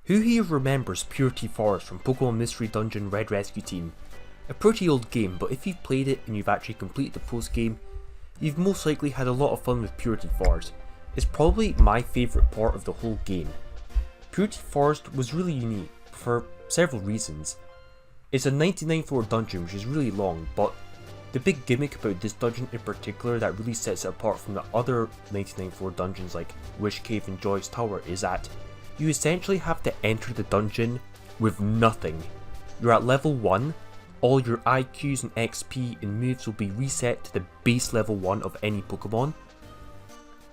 Who here remembers Purity Forest from Pokemon Mystery Dungeon Red Rescue Team? A pretty old game, but if you've played it and you've actually completed the post game, you've most likely had a lot of fun with Purity Forest. It's probably my favourite part of the whole game. Purity Forest was really unique for several reasons. It's a 99 floor dungeon which is really long, but the big gimmick about this dungeon in particular that really sets it apart from the other 99 floor dungeons like Wish Cave and Joy's Tower is that you essentially have to enter the dungeon with nothing. You're at level 1, all your IQs and XP and moves will be reset to the base level 1 of any Pokemon.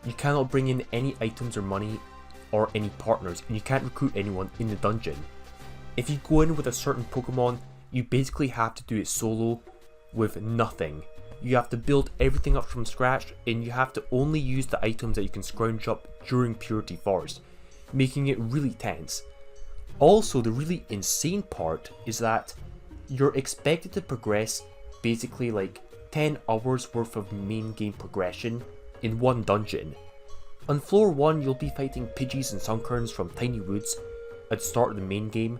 You cannot bring in any items or money or any partners, and you can't recruit anyone in the dungeon. If you go in with a certain Pokemon, you basically have to do it solo with nothing. You have to build everything up from scratch, and you have to only use the items that you can scrounge up during Purity Forest, making it really tense. Also, the really insane part is that you're expected to progress basically like 10 hours worth of main game progression in one dungeon. On floor 1 you'll be fighting Pidgeys and Sunkerns from Tiny Woods at the start of the main game,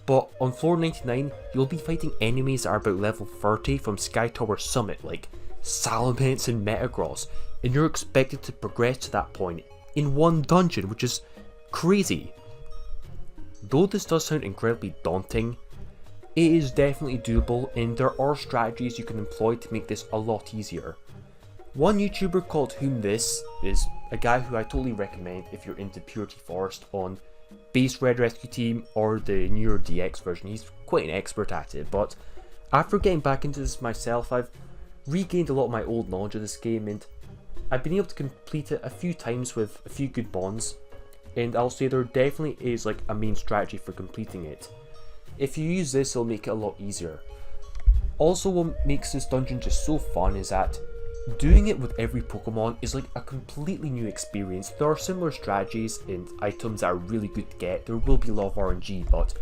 but on floor 99 you'll be fighting enemies that are about level 30 from Sky Tower Summit like Salamence and Metagross, and you're expected to progress to that point in one dungeon, which is crazy. Though this does sound incredibly daunting, it is definitely doable, and there are strategies you can employ to make this a lot easier. One YouTuber called Whom This is a guy who I totally recommend if you're into Purity Forest on base Red Rescue Team or the newer DX version. He's quite an expert at it, but after getting back into this myself, I've regained a lot of my old knowledge of this game, and I've been able to complete it a few times with a few good bonds, and I'll say there definitely is like a main strategy for completing it. If you use this, it'll make it a lot easier. Also, what makes this dungeon just so fun is that doing it with every Pokemon is like a completely new experience. There are similar strategies and items that are really good to get. There will be a lot of RNG, but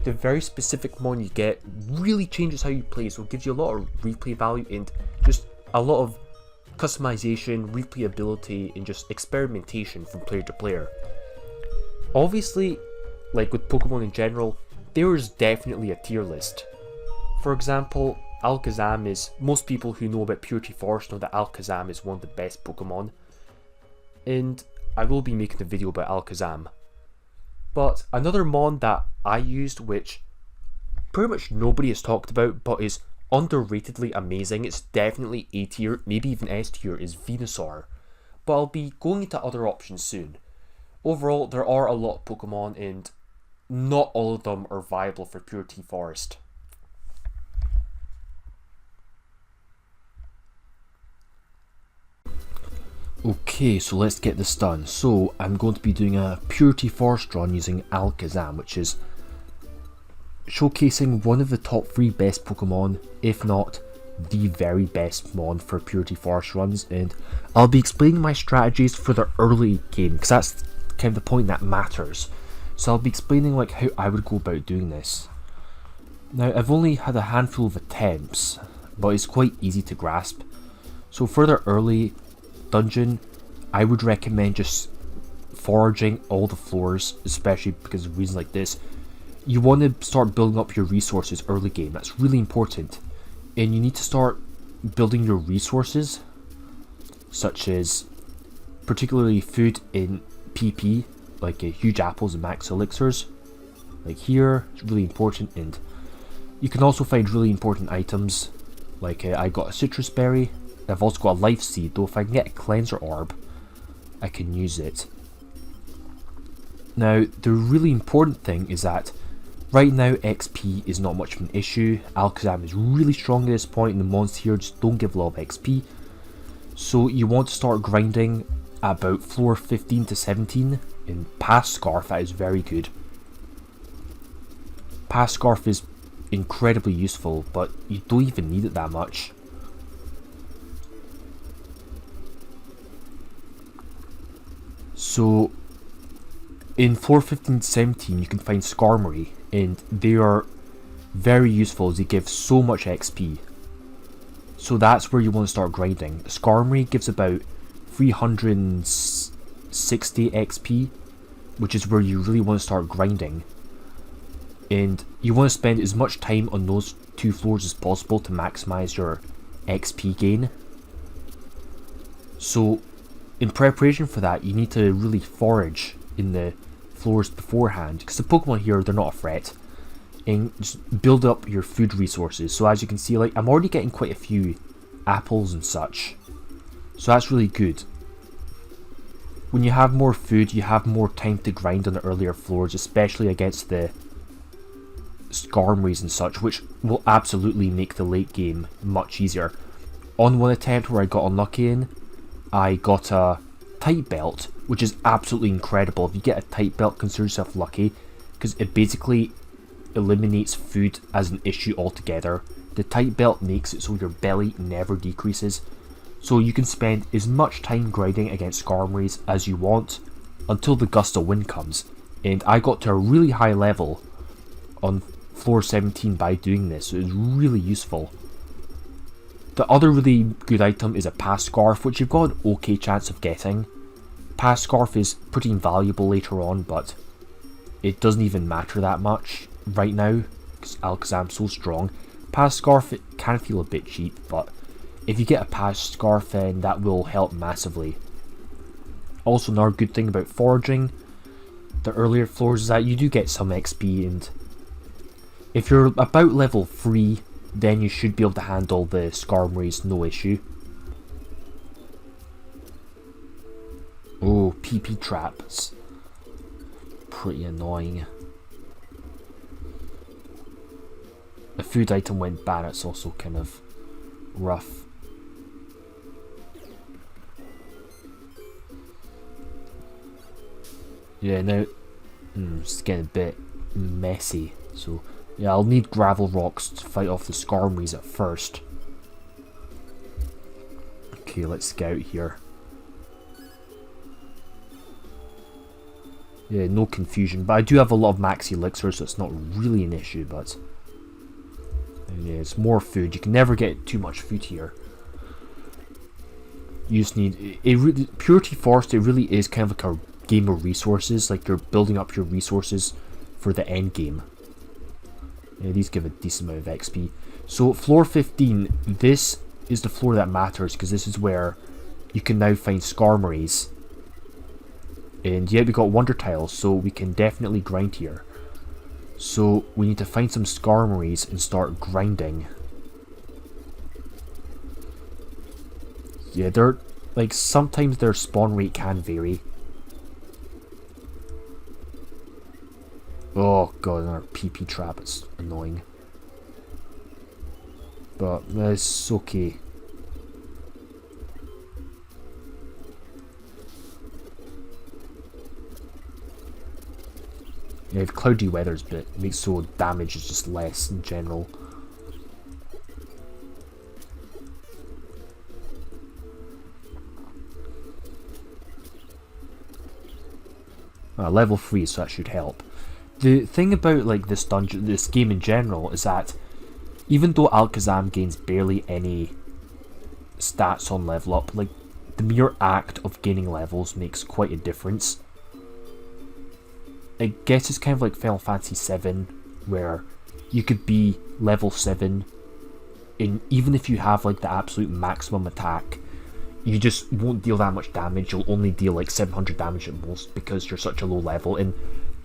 the very specific one you get really changes how you play, so it gives you a lot of replay value and just a lot of customization, replayability, and just experimentation from player to player. Obviously, like with Pokemon in general, there is definitely a tier list. For example, Alakazam is, most people who know about Purity Forest know that Alakazam is one of the best Pokemon, and I will be making a video about Alakazam. But another mon that I used, which pretty much nobody has talked about but is underratedly amazing, it's definitely A tier, maybe even S tier, is Venusaur. But I'll be going into other options soon. Overall, there are a lot of Pokemon, and not all of them are viable for Purity Forest. Okay, so let's get this done. So I'm going to be doing a Purity Forest run using Alakazam, which is showcasing one of the top 3 best Pokemon, if not the very best mon for Purity Forest runs, and I'll be explaining my strategies for the early game, because that's kind of the point that matters. So I'll be explaining like how I would go about doing this. Now, I've only had a handful of attempts, but it's quite easy to grasp. So for the early dungeon, I would recommend just foraging all the floors, especially because of reasons like this. You want to start building up your resources early game, that's really important. And you need to start building your resources, such as particularly food in PP, like huge apples and max elixirs. Like here, it's really important, and you can also find really important items, like I got a citrus berry. I've also got a life seed, though if I can get a cleanser orb, I can use it. Now, the really important thing is that right now XP is not much of an issue. Alakazam is really strong at this point, and the mons here just don't give a lot of XP. So you want to start grinding at about floor 15 to 17, and past Scarf, that is very good. Past Scarf is incredibly useful, but you don't even need it that much. So in floor 15 to 17 you can find Skarmory, and they are very useful as they give so much XP. So that's where you want to start grinding. Skarmory gives about 360 XP, which is where you really want to start grinding. And you want to spend as much time on those 2 floors as possible to maximize your XP gain. So in preparation for that, you need to really forage in the floors beforehand, because the Pokemon here, they're not a threat, and just build up your food resources. So as you can see, like, I'm already getting quite a few apples and such, so that's really good. When you have more food, you have more time to grind on the earlier floors, especially against the Skarmories and such, which will absolutely make the late game much easier. On one attempt where I got unlucky in, I got a tight belt, which is absolutely incredible. If you get a tight belt, consider yourself lucky, because it basically eliminates food as an issue altogether. The tight belt makes it so your belly never decreases, so you can spend as much time grinding against Skarmories as you want until the gust of wind comes. And I got to a really high level on floor 17 by doing this, so it was really useful. The other really good item is a pass scarf, which you've got an okay chance of getting. Pass scarf is pretty invaluable later on, but it doesn't even matter that much right now because Alakazam's so strong. Pass scarf, it can feel a bit cheap, but if you get a pass scarf, then that will help massively. Also, another good thing about foraging the earlier floors is that you do get some XP, and if you're about level 3, then you should be able to handle the Skarmories no issue. Oh, PP traps. Pretty annoying. A food item went bad, it's also kind of rough. Yeah, now it's getting a bit messy, so yeah, I'll need gravel rocks to fight off the Skarmories at first. Okay, let's scout here. Yeah, no confusion, but I do have a lot of max elixir, so it's not really an issue, but yeah, it's more food. You can never get too much food here. You just need Purity Forest. It really is kind of like a game of resources, like you're building up your resources for the end game. Yeah, these give a decent amount of XP. So floor 15, this is the floor that matters, because this is where you can now find Skarmories. And yeah, we got Wonder Tiles, so we can definitely grind here. So we need to find some Skarmories and start grinding. Yeah, they're like, sometimes their spawn rate can vary. Oh god, another PP trap, it's annoying. But it's okay. Yeah, if cloudy weather's but it makes so damage is just less in general. Level 3, so that should help. The thing about like this dungeon, this game in general, is that even though Alakazam gains barely any stats on level up, like the mere act of gaining levels makes quite a difference. I guess it's kind of like Final Fantasy 7, where you could be level 7, and even if you have like the absolute maximum attack, you just won't deal that much damage. You'll only deal like 700 damage at most because you're such a low level, and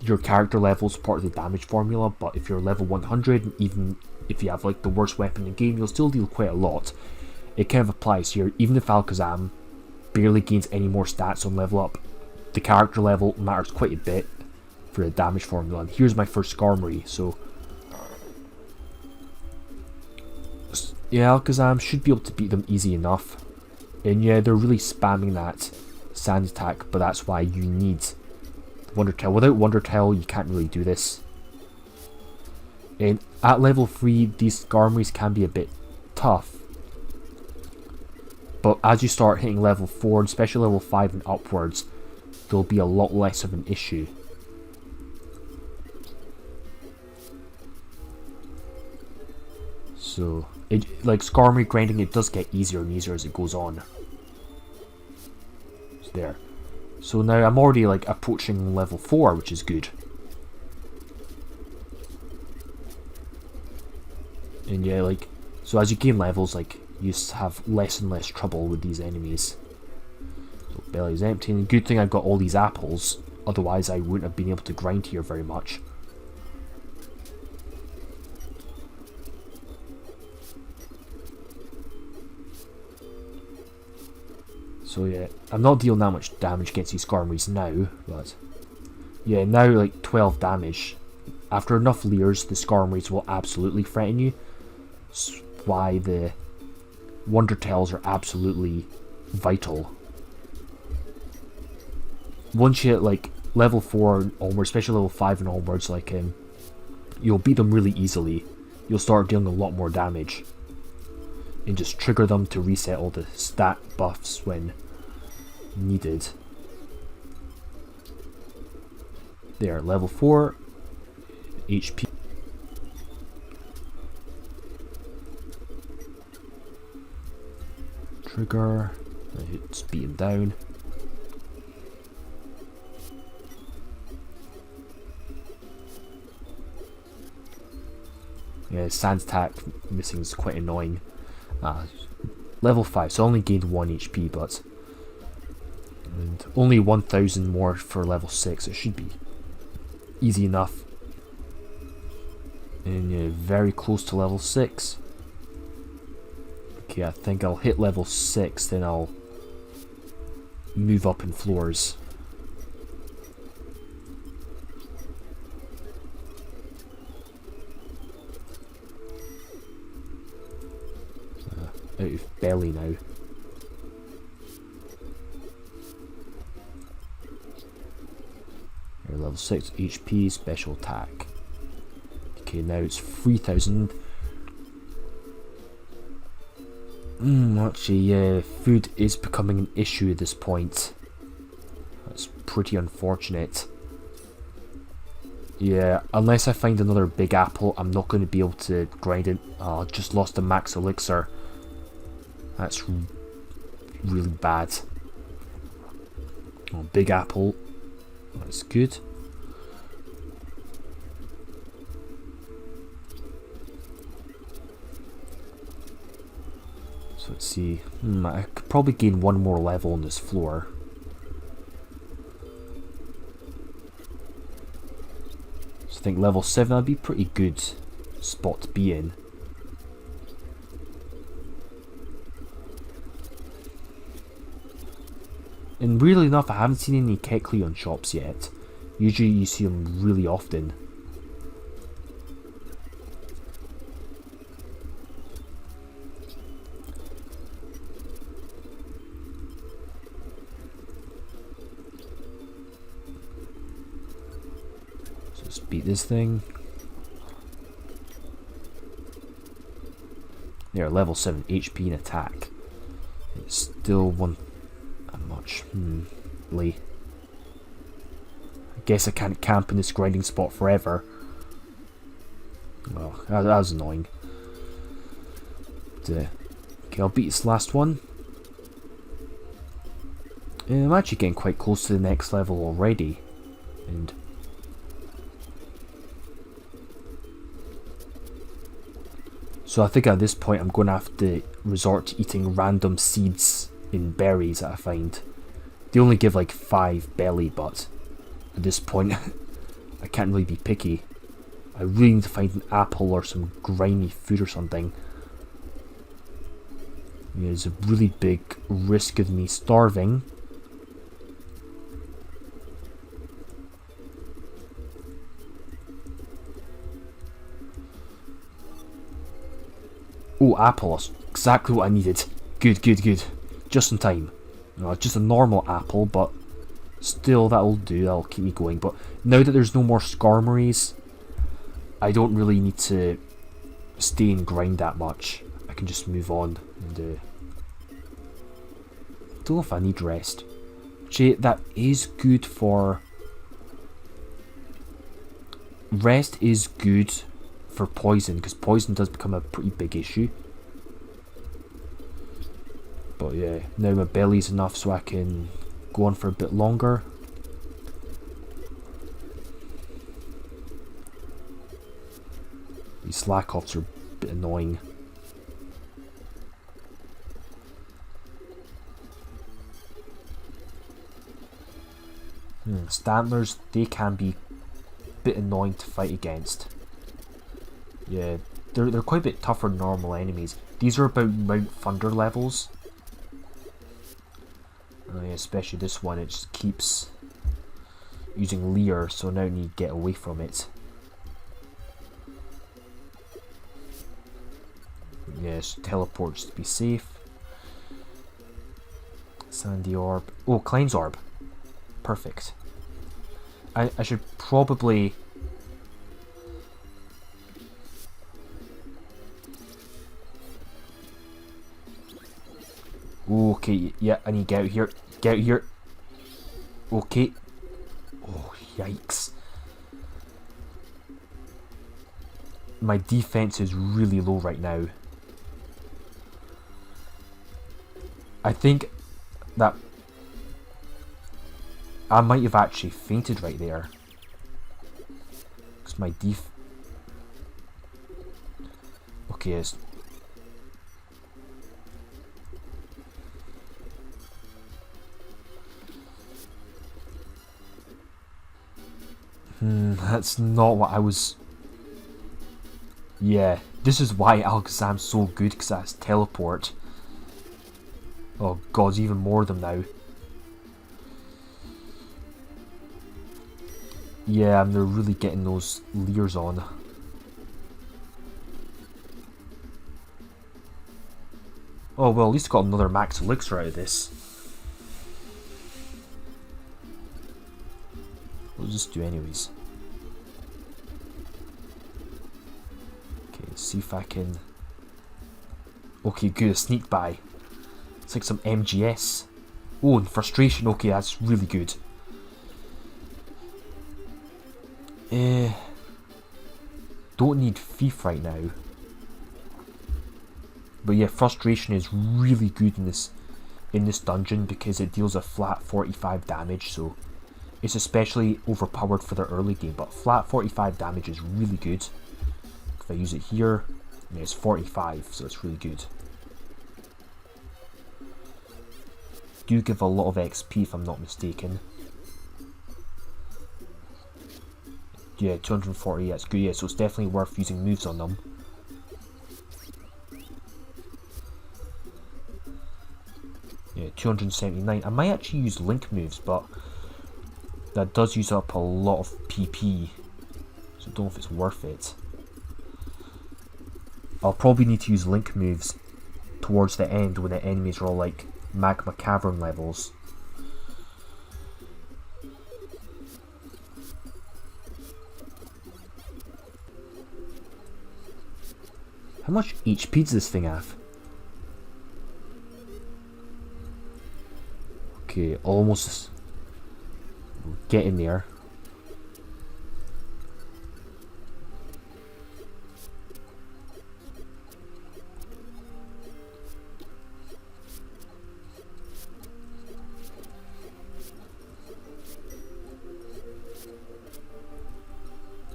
your character level is part of the damage formula. But if you're level 100, even if you have like the worst weapon in the game, you'll still deal quite a lot. It kind of applies here. Even if Alakazam barely gains any more stats on level up, the character level matters quite a bit for the damage formula. And here's my first Skarmory, so yeah, Alakazam should be able to beat them easy enough. And yeah, they're really spamming that sand attack, but that's why you need Wonder Tile. Without Wonder Tile, you can't really do this. And at level 3, these Skarmories can be a bit tough. But as you start hitting level 4, especially level 5 and upwards, they'll be a lot less of an issue. So, like Skarmory grinding, it does get easier and easier as it goes on. So there. So now I'm already like approaching level 4, which is good. And yeah, like, so as you gain levels, like, you have less and less trouble with these enemies. So belly's empty, and good thing I've got all these apples, otherwise I wouldn't have been able to grind here very much. So yeah, I'm not dealing that much damage against these Skarmories now, but yeah, now like 12 damage. After enough Leers, the Skarmories will absolutely threaten you. That's why the Wonder Tails are absolutely vital. Once you hit like level 4 onwards, especially level 5 and onwards, like you'll beat them really easily. You'll start dealing a lot more damage. And just trigger them to reset all the stat buffs when needed. There, level 4 HP. Trigger, let's beat him down. Yeah, Sand attack missing is quite annoying. Level 5, so I only gained 1 HP, but and only 1000 more for level 6. It should be easy enough. And yeah, very close to level 6. Okay, I think I'll hit level 6, then I'll move up in floors. Out of belly now. Here, level 6 HP, special attack. Okay, now it's 3000. Actually, yeah, food is becoming an issue at this point. That's pretty unfortunate. Yeah, unless I find another big apple, I'm not going to be able to grind it. Oh, I just lost the max elixir. That's really bad. Oh, big apple. That's good. So let's see. I could probably gain 1 more level on this floor. So I think level 7 would be a pretty good spot to be in. And weirdly enough, I haven't seen any Kecleon shops yet. Usually you see them really often. So let's beat this thing. There, level 7 HP and attack. It's still one... much. Lee. I guess I can't camp in this grinding spot forever. Well, that was annoying. But, okay, I'll beat this last one. And I'm actually getting quite close to the next level already. And so I think at this point I'm going to have to resort to eating random seeds in berries that I find. They only give like 5 belly, but at this point I can't really be picky. I really need to find an apple or some grimy food or something. Yeah, there's a really big risk of me starving. Oh, apple, that's exactly what I needed. Good, good, good. Just in time. Just a normal apple, but still that'll do, that'll keep me going. But now that there's no more Skarmories, I don't really need to stay and grind that much. I can just move on and don't know if I need rest. Actually, that is good for... Rest is good for poison, because poison does become a pretty big issue. But yeah, now my belly's enough so I can go on for a bit longer. These slack-offs are a bit annoying. Stamblers, they can be a bit annoying to fight against. Yeah, they're quite a bit tougher than normal enemies. These are about Mount Thunder levels. Especially this one, it just keeps using Leer, so now I need to get away from it. Yes, teleports to be safe. Sandy Orb. Oh, Klein's Orb. Perfect. I should probably... Okay, yeah, I need to get out here. Get out here. Okay. Oh, yikes. My defense is really low right now. I think that I might have actually fainted right there. Because my okay, it's... that's not what I was... Yeah, this is why Alakazam's so good, because that's teleport. Oh god, even more of them now. Yeah, and they're really getting those Leers on. Oh well, at least got another max elixir out of this. We'll just do anyways. Okay, see if I can... Okay, good, a sneak by. It's like some MGS. Oh, and frustration, okay, that's really good. Don't need Thief right now. But yeah, frustration is really good in this dungeon because it deals a flat 45 damage, so it's especially overpowered for the early game, but flat 45 damage is really good. If I use it here, yeah, it's 45, so it's really good. Do give a lot of XP if I'm not mistaken. Yeah, 240, that's good, yeah, so it's definitely worth using moves on them. Yeah, 279. I might actually use link moves, but that does use up a lot of PP, so I don't know if it's worth it. I'll probably need to use link moves towards the end when the enemies are all like magma cavern levels. How much HP does this thing have? Okay, almost getting there.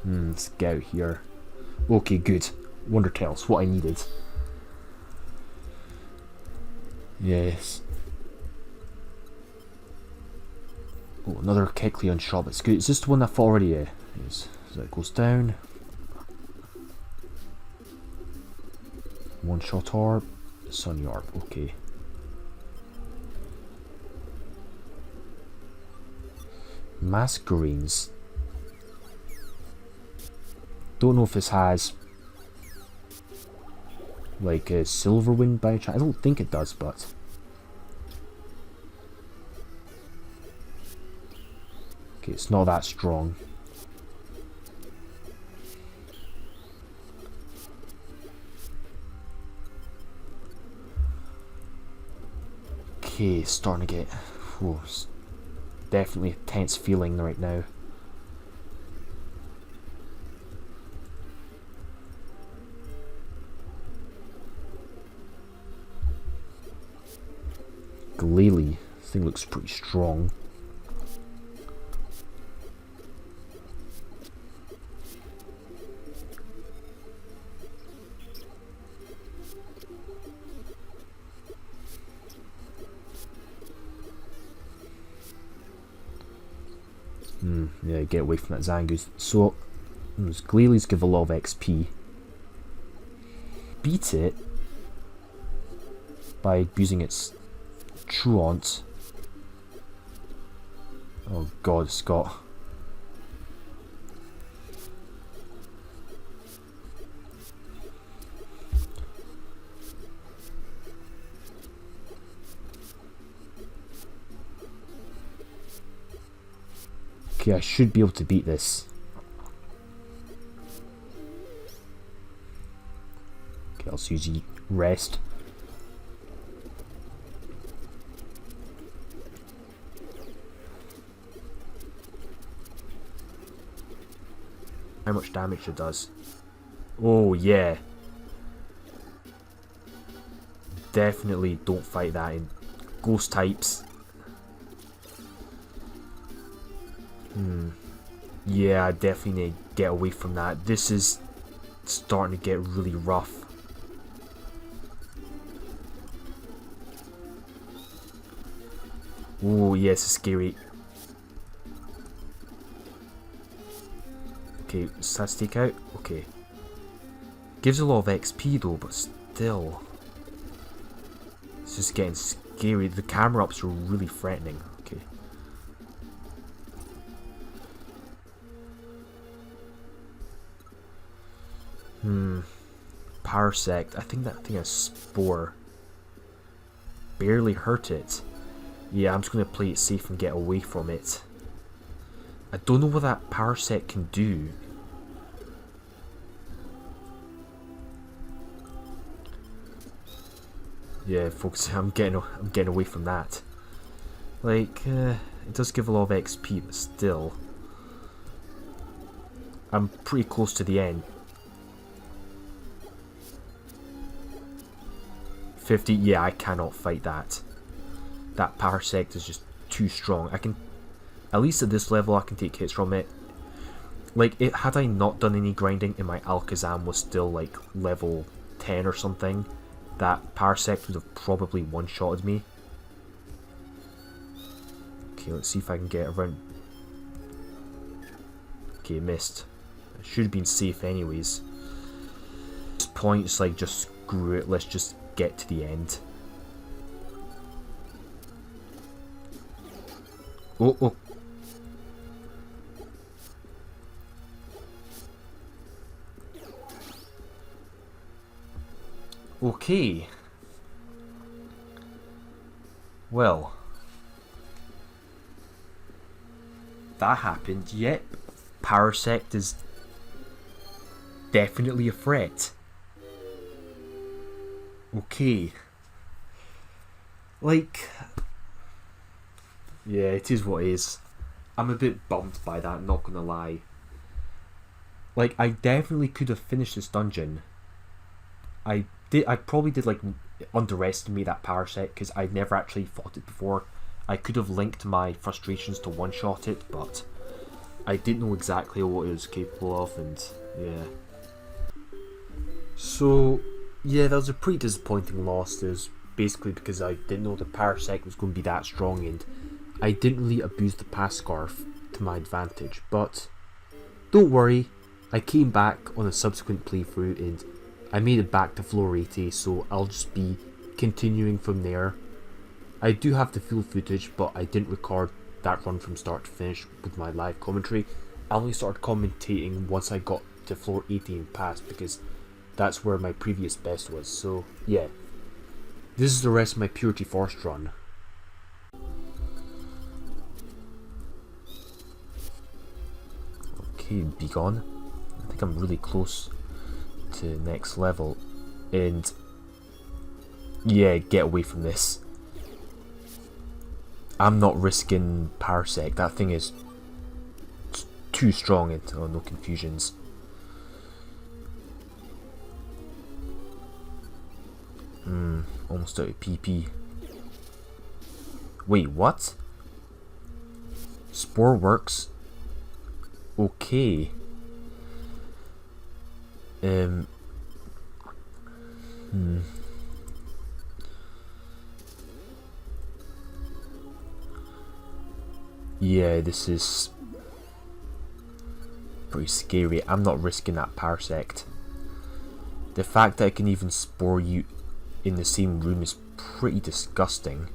Let's get out here. Okay, good. Wonder Tails, what I needed. Yes. Oh, another Kecleon shop. It's good. Is this the one that already is? So it goes down. One shot orb. Sun orb. Okay. Masquerades. Don't know if this has like a silver wind by chance. I don't think it does, but okay, it's not that strong. Okay, starting to get definitely a tense feeling right now. Glalie. thing looks pretty strong. Yeah, get away from that Zangoose. So, those Glalie give a lot of XP. Beat it by abusing its Truant. Oh god, Scott. Okay, I should be able to beat this. Okay, I'll use rest. How much damage it does. Oh yeah. Definitely don't fight that in ghost types. Yeah, I definitely need to get away from that. This is starting to get really rough. Oh yeah, it's scary. Okay, stats take out. Okay. Gives a lot of XP though, but still. It's just getting scary. The camera ups are really threatening. Okay. Parasect. I think that thing has Spore. Barely hurt it. Yeah, I'm just going to play it safe and get away from it. I don't know what that Parasect can do. Yeah, folks, I'm getting away from that. Like, it does give a lot of XP, but still. I'm pretty close to the end. 50, yeah, I cannot fight that. That Parasect is just too strong. I can, at least at this level, I can take hits from it. Like, had I not done any grinding and my Alakazam was still like level 10 or something, that Parasect would have probably one-shotted me. Okay, let's see if I can get around. Okay, missed. It should have been safe anyways. At this point, it's like, just screw it, let's just get to the end. Oh, oh. Okay. Well. That happened, yep. Parasect is definitely a threat. Okay. Like, yeah, it is what it is. I'm a bit bummed by that, not gonna lie. Like, I definitely could have finished this dungeon. I probably did like underestimate that Parasect because I'd never actually fought it before. I could have linked my frustrations to one-shot it, but I didn't know exactly what it was capable of, and yeah. So, yeah, that was a pretty disappointing loss. It was basically because I didn't know the Parasect was going to be that strong, and I didn't really abuse the Pass Scarf to my advantage. But don't worry, I came back on a subsequent playthrough and I made it back to floor 80, so I'll just be continuing from there. I do have the full footage, but I didn't record that run from start to finish with my live commentary. I only started commentating once I got to floor 80 and past, because that's where my previous best was. So yeah, this is the rest of my Purity Forest run. Okay, be gone. I think I'm really close to next level, and yeah, get away from this. I'm not risking Parasect. That thing is too strong, and oh, no confusions. Almost out of PP. Wait, what? Spore works? Okay. Yeah, this is pretty scary. I'm not risking that Parsect. The fact that I can even spore you in the same room is pretty disgusting.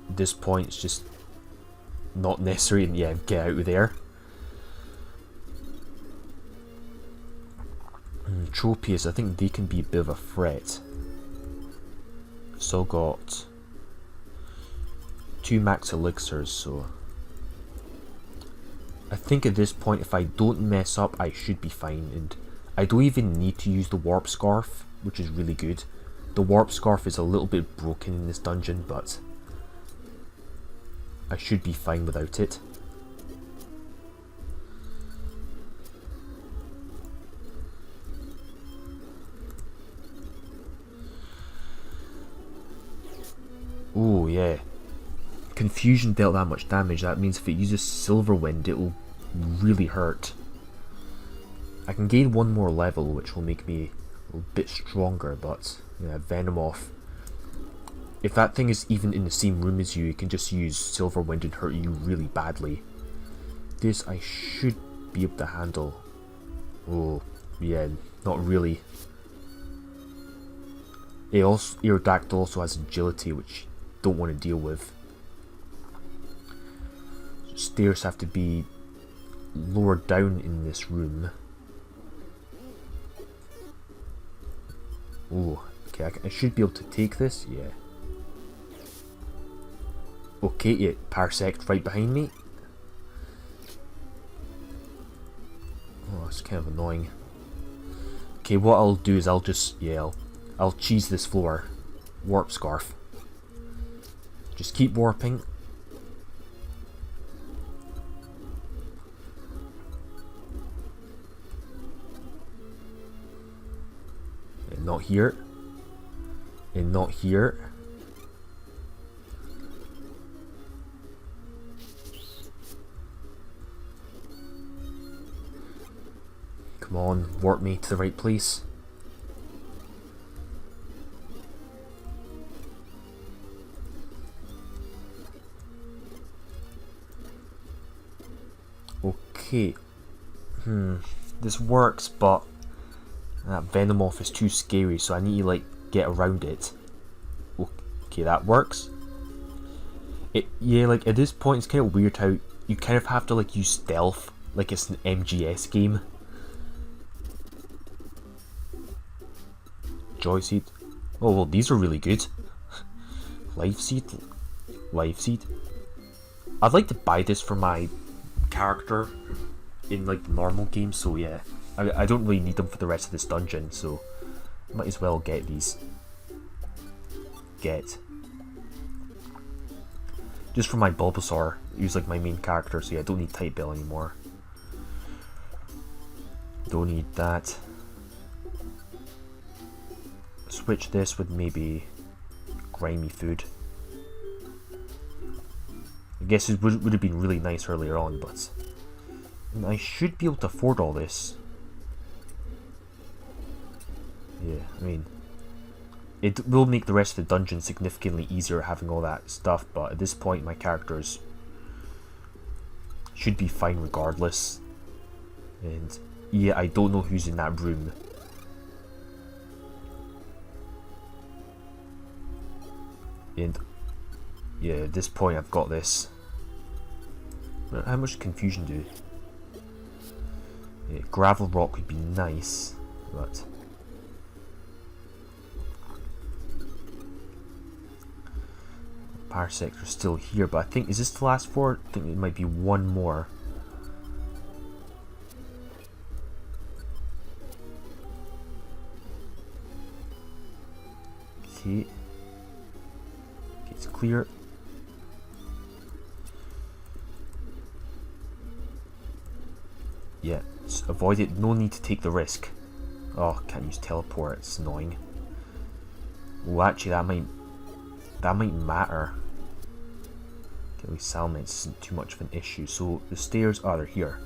At this point, it's just not necessary, and yeah, get out of there. Tropius, I think they can be a bit of a threat. So got 2 max elixirs, so I think at this point if I don't mess up I should be fine, and I don't even need to use the warp scarf, which is really good. The warp scarf is a little bit broken in this dungeon, but I should be fine without it. Oh yeah. Confusion dealt that much damage. That means if it uses Silver Wind, it will really hurt. I can gain 1 more level, which will make me a bit stronger, but yeah, Venomoth. If that thing is even in the same room as you, it can just use Silver Wind and hurt you really badly. This I should be able to handle. Oh, yeah, not really. Aerodactyl also has agility, which you don't want to deal with. Stairs have to be lower down in this room. Oh, okay, I should be able to take this, yeah. Okay, yeah, Parsect right behind me. Oh, it's kind of annoying. Okay, what I'll do is I'll just, yeah, I'll cheese this floor. Warp Scarf. Just keep warping. And not here. And not here. Come on, warp me to the right place. Okay. This works, but that Venomoth is too scary, so I need to like get around it. Okay, that works. Yeah, like at this point it's kind of weird how you kind of have to like use stealth like it's an MGS game. Joy Seed. Oh well, these are really good. Life Seed. Life Seed. I'd like to buy this for my character in like the normal game, so yeah. I don't really need them for the rest of this dungeon, so might as well get these. Just for my Bulbasaur, use like my main character, so yeah, I don't need Type Bell anymore. Don't need that. Switch this with maybe grimy food. I guess it would have been really nice earlier on, but I should be able to afford all this. Yeah, I mean, it will make the rest of the dungeon significantly easier having all that stuff, but at this point my characters should be fine regardless. And yeah, I don't know who's in that room. And yeah, at this point I've got this. How much confusion do? Yeah, gravel rock would be nice, but Parsect are still here. But I think, is this the last 4? I think it might be 1 more. Okay. It's clear. Yeah, avoid it. No need to take the risk. Oh, can't use teleport. It's annoying. Well, actually, that might matter. Killing Salamence isn't too much of an issue. So the stairs are here.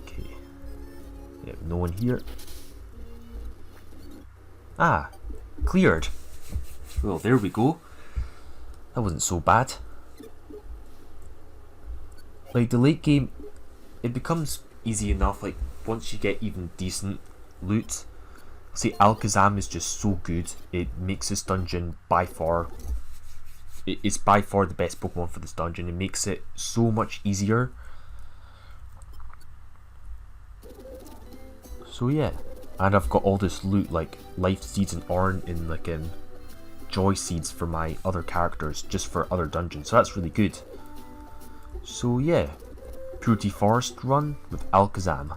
Okay. Yep, no one here. Ah, cleared. Well, there we go. That wasn't so bad. Like, the late game, it becomes easy enough, like, once you get even decent loot. See, Alakazam is just so good. It makes this dungeon by far... It's by far the best Pokemon for this dungeon. It makes it so much easier. So yeah. And I've got all this loot, like Life Seeds and Orange and like Joy Seeds for my other characters, just for other dungeons. So that's really good. So yeah. Purity Forest run with Alakazam.